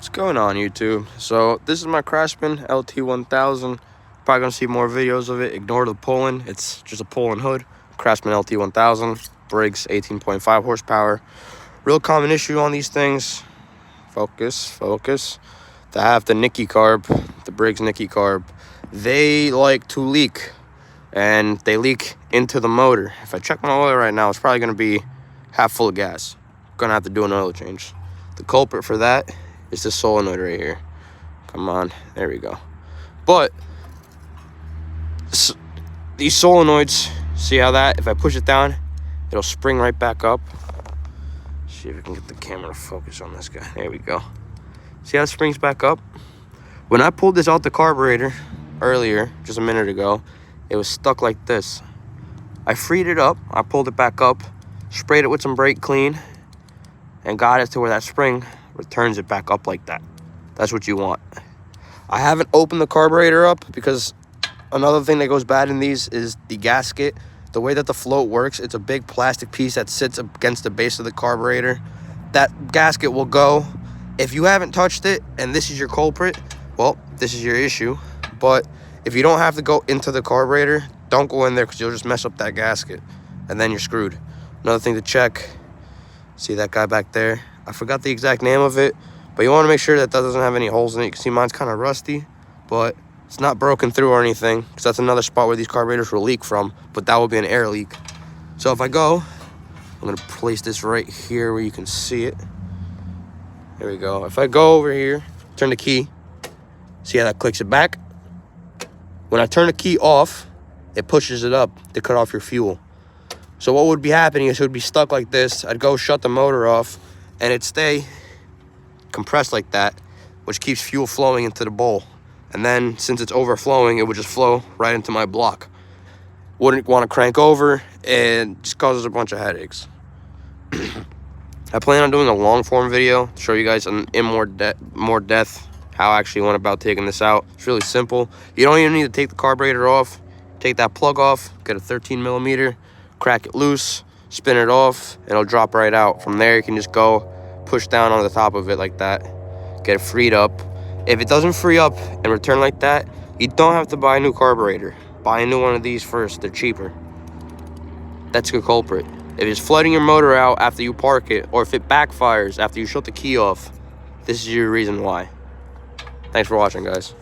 What's going on, YouTube? So this is my Craftsman LT1000. Probably gonna see more videos of it. Ignore the pulling. It's just a pull and hood. Craftsman LT1000. Briggs 18.5 horsepower. Real common issue on these things. Focus. To have the Nicky carb, the Briggs Nicky carb, they like to leak, and they leak into the motor. If I check my oil right now, it's probably gonna be half full of gas. Gonna have to do an oil change. The culprit for that is this solenoid right here. Come on, there we go. But these solenoids, see how that, if I push it down, it'll spring right back up. See if I can get the camera to focus on this guy. There we go. See how it springs back up? When I pulled this out the carburetor earlier, just a minute ago, it was stuck like this. I freed it up, I pulled it back up, sprayed it with some brake clean, and got it to where that spring returns it back up like that. That's what you want. I haven't opened the carburetor up because another thing that goes bad in these is the gasket. The way that the float works, it's a big plastic piece that sits against the base of the carburetor. That gasket will go. If you haven't touched it and this is your culprit, well, this is your issue. But if you don't have to go into the carburetor, don't go in there because you'll just mess up that gasket and then you're screwed. Another thing to check, see that guy back there? I forgot the exact name of it, but you want to make sure that doesn't have any holes in it. You can see mine's kind of rusty, but it's not broken through or anything, because that's another spot where these carburetors will leak from, but that will be an air leak. So if I go, I'm going to place this right here where you can see it. There we go. If I go over here, turn the key, see how that clicks it back? When I turn the key off, it pushes it up to cut off your fuel. So what would be happening is it would be stuck like this. I'd go shut the motor off, and it'd stay compressed like that, which keeps fuel flowing into the bowl. And then, since it's overflowing, it would just flow right into my block. Wouldn't want to crank over, and just causes a bunch of headaches. I plan on doing a long form video to show you guys in more depth how I actually went about taking this out. It's really simple. You don't even need to take the carburetor off. Take that plug off, get a 13 millimeter, crack it loose, spin it off, and it'll drop right out. From there, you can just go push down on the top of it like that, get it freed up. If it doesn't free up and return like that, you don't have to buy a new carburetor. Buy a new one of these first, they're cheaper. That's your culprit. If it's flooding your motor out after you park it, or if it backfires after you shut the key off, this is your reason why. Thanks for watching, guys.